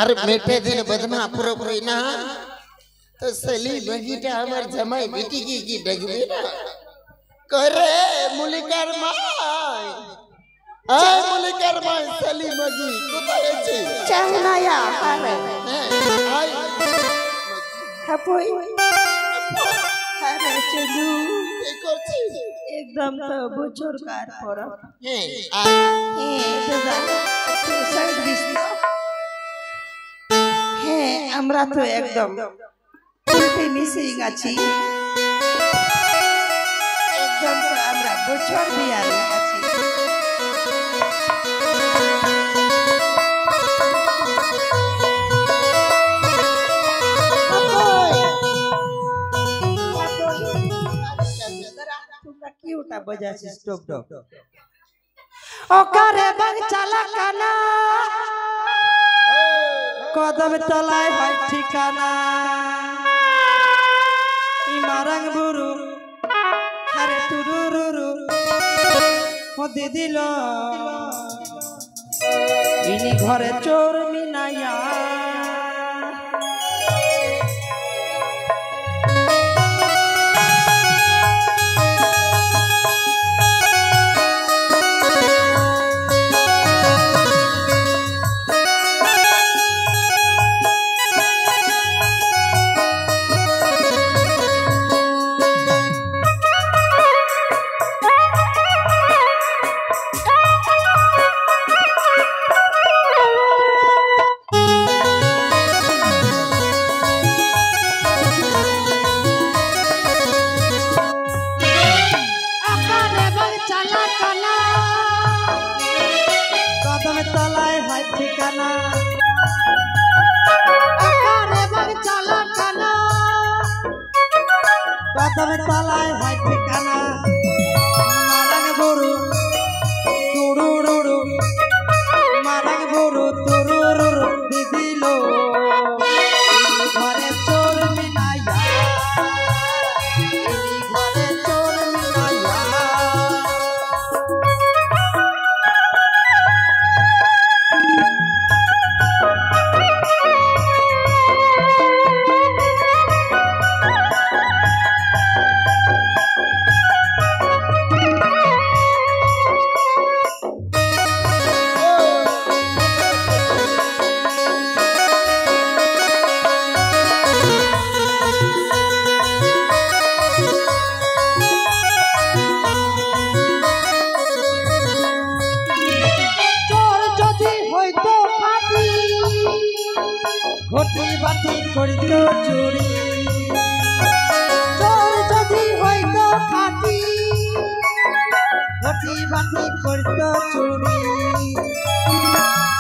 আর মেটে দিন বদনা পুরোপুরি না তো সেলি বগিটা আমার জামাই বেটি কি ডাকবে না করে মুলিকার মাই মুলিকার মাই সেলি বগি কোথায় আছে চাহনায়া আরে আই হাপই আরে চলু কি করছিস একদম তো বছর কার পর হ্যাঁ দাদা তো সাইড দিস হ্যাঁ আমরা তো একদম মিসিং আছি একদম তো আমরা বছর বিয়ারে আছি তোমরা কি ওটা বাজাছিস টপ টপ ওকারে বাগ চালা কানা কদম তলায় হয় ঠিকানা ইমারাং বুরু আরে তুরুরুরু মধ্যে দিল ইনি ঘরে চোর মিনাইয়া তলায় হয় ঠিকানা মারাং বড়ু তুরুরুরু মারাং বড়ু তুরুরুরু দিদিল ঘরে চোর মিনাইয়া ঘরে চোর মিনাইয়া ঘটি বাটি করিত চুরি চোর যদি হইত খাটি ঘটি বাটি করিত চুরি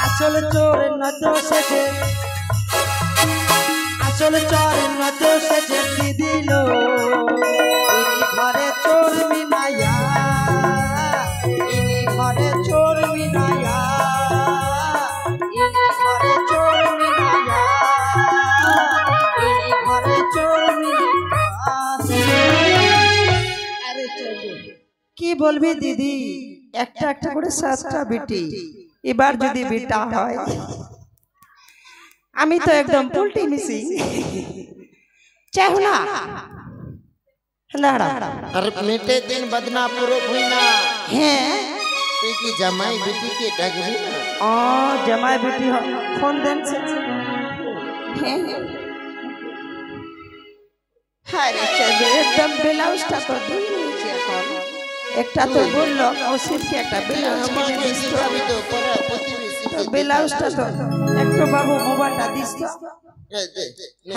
আসল চোর নয়তো সেজে আসল চোর নয়তো সেজে দিদিল ইনি ঘরে চোর মিনাইয়া ইনি ঘরে চোর মিনাইয়া ইনি ঘরে চোর মিনাইয়া কি বলবি দিদি একটা একটা করে 7টা বেটি এবার যদি বেটা হয় আমি তো একদম পুলটি মিসি চাহনা লাড়া আর মেটে দিন বদনা পুরোপুরি না হ্যাঁ তুই কি জামাই বেটি কে ডাকবি না ও জামাই বেটি ফোন দেন হ্যাঁ আরে চলো একদম ব্লাউজটা তো ধুই নিয়েছি এখন একটা তো বললো ও সিরকে একটা ব্লাউজ কিনে দিস তো পরা প্রতিবেশী তো ব্লাউজটা তো একটু বাবু মোবাইলটা দিস তো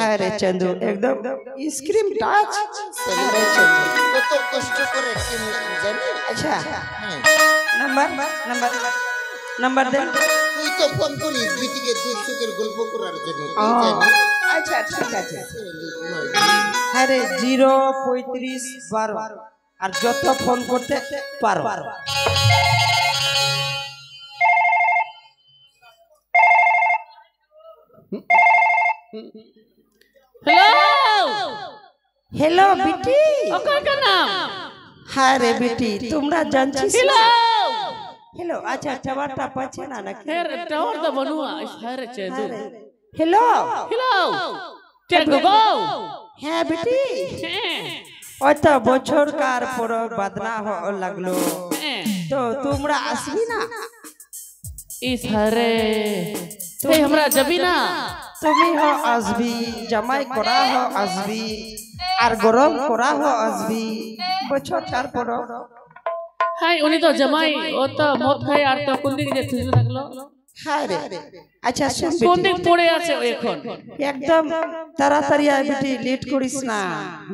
আরে চন্দু একদম স্ক্রিন টাচ আরে চন্দু কত কষ্ট করে জানি আচ্ছা নাম্বার দে তুই তো ফোন করিস বিটিকে দুই সুখের গল্প করার জন্য আচ্ছা ঠিক আছে আরে 03512 আর যত ফোন করতে পারো हेलो हेलो बेटी ओकर का नाम हाय रे बेटी तुमरा जानछिस हेलो हेलो अच्छा टमाटर पछे ना ना हेर टावर द बनुआ हेर चेदु हेलो हेलो टेन गो হ্যাঁ বেটি হ্যাঁ ওই তো বছর কার পর বাদনা লাগলো হ্যাঁ তো তোমরা আসবি না इस हरे এই আমরা যাবি না তুমি হ আসবি জামাই করা হ আসবি আর গরম করা হ আসবি বছর কার পর হাই উনি তো জামাই ও তো মদ খায় আর তো কোন দিকে যেতে লাগলো হ্যাঁ রে আচ্ছা শুন কোন বেটি দিক পড়ে আছে ও এখন একদম তাড়াতাড়ি আয় বেটি লেট করিস না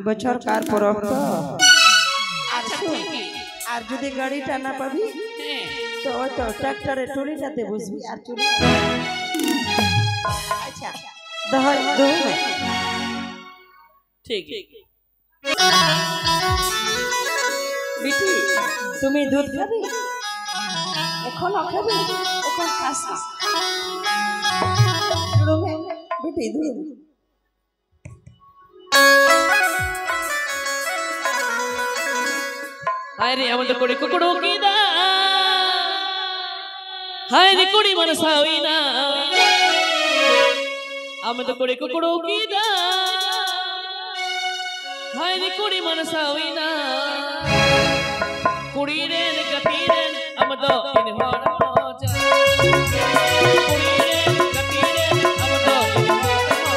বছর কার পর তো আর শুন, আর যদি গাড়িটা না পাবি হ্যাঁ তো ওই তো ট্রাক্টরে টুলিটাতে বসবি আর চলি আচ্ছা দহাই দহাই ঠিক বেটি তুমি দুধ খাবি এখন খাবি এখন খাস না রুমে বেটি দুধ হায় রে আমাদের কোড়ি কুকুড়ো কি দা হায় রে কোড়ি মনসাউই না আমাদের কোড়ি কুকুড়ো কি দা হায় রে কোড়ি মনসাউই না কুড়ি রে গতি রে আমাদের ইন হড় মজা কুড়ি রে গতি রে আমাদের ইন হড়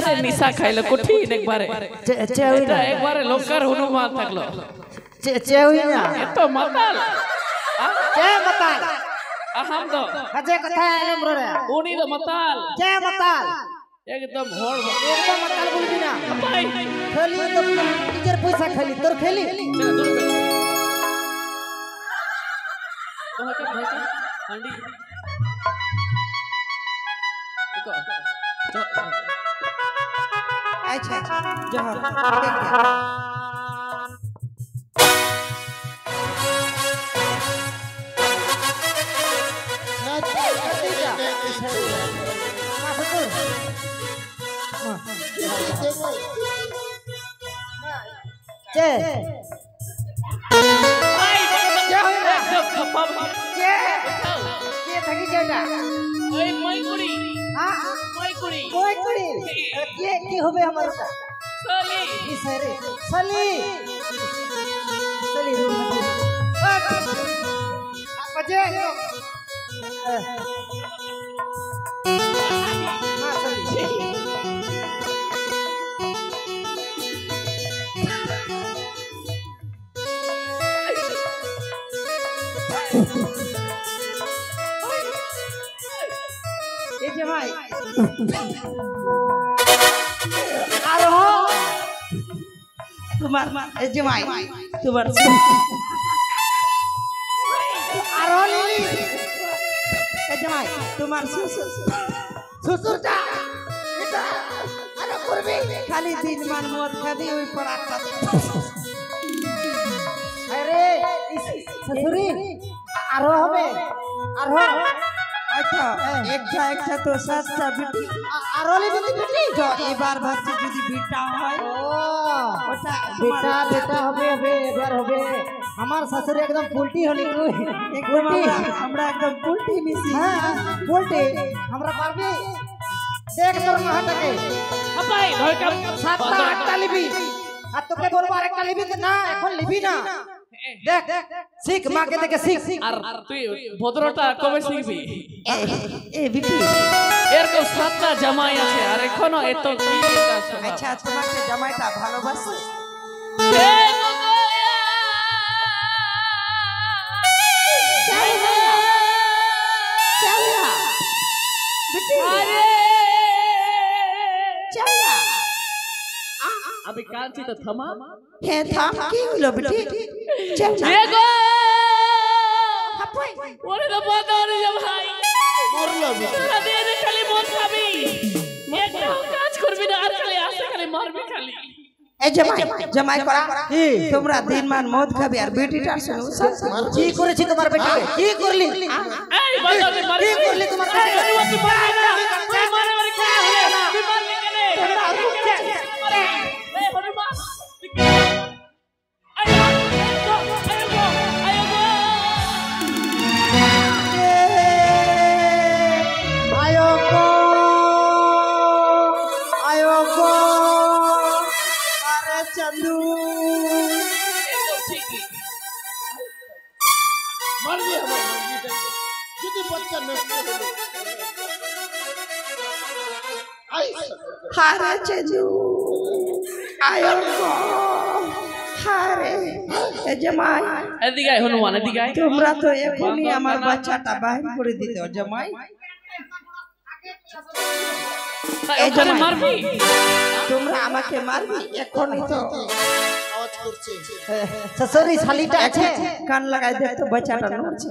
अरे निशा खाइलो कोठी एक बारे এটা একবারে লোকার হনুমান থাকলো চেউইনা এতো মাতাল চে মাতাল আহাম তো কাজে কথা এলম রে উনি তো মাতাল চে মাতাল একদম হড় একদম মাতাল বলবি না ভাই খালি তো নিজের পয়সা খালি তোর খালি আন্ডি अच्छा जहाँ কি হবে আমার সালি ইসারে সালি সালি বাজে এই যে ভাই আরো তোমার এই যে মাই তোমার আরো লিলি এই যে মাই তোমার শ্বশুরটা এটা আরো করবে খালি দিন মান মদ খাবি ওই পড়াটা আরে শ্বশুরি আরো হবে আরো আচ্ছা একটা তো সাতটা বিটি আরো বিটি তো এবার ভাবছি যদি বিটা হয় ওটা বেটা হবে এবার হবে আমার শাশুড়ি একদম পুলটি হলি তুই একদম আমরা একদম পুলটি মিশি হ্যাঁ পুলটি আমরা পারবি দেখ তোর মাটাকে আপাই ধরকাম সাতটা আটটা লিবি আর তোকে বলবো আরেকটা লিবি না এখন লিবি না দেখ শিখ মাকে দেখে শিখ আর তুই ভদ্রটা কবে শিখবি এ বিটি এরকম 7টা জামাই আছে আর এখনো এত কি আচ্ছা তোমাকে জামাইটা ভালোবাসে अभी कांची तो थमा है थाम की হলো বেটি চল দেখো ওরে তো বদরে ভাই মরলো তোরা দিয়ে খালি মদ খাবি একটা কাজ করবি না আর খালি আসে খালি মারবি খালি এই জামাই করা তোমরা দিনমান মদ খাবে আর বেটিটার সঙ্গে সব কি করেছি তোমার বেটিকে কি করলি এই বদরে মারবি কি করলি তোমার বেটিকে তুই মারবি না তুই মারবি কি হলো তুই মারবি কেনে তোরা রুক যা এই হনুমান चंदू हारे चंदू आयो हारे जमाई এদিকে আয় হনুমান এদিকে আয় তোমরা তো এখনই আমার বাচ্চাটা বাহির করে দিতে জামাই এই জামাই মারবি তোমরা আমাকে মারবি এখনই তো আওয়াজ করছে শ্বশুরি শালিটা আছে কান লাগাই দে তো বাচ্চাটা নড়ছে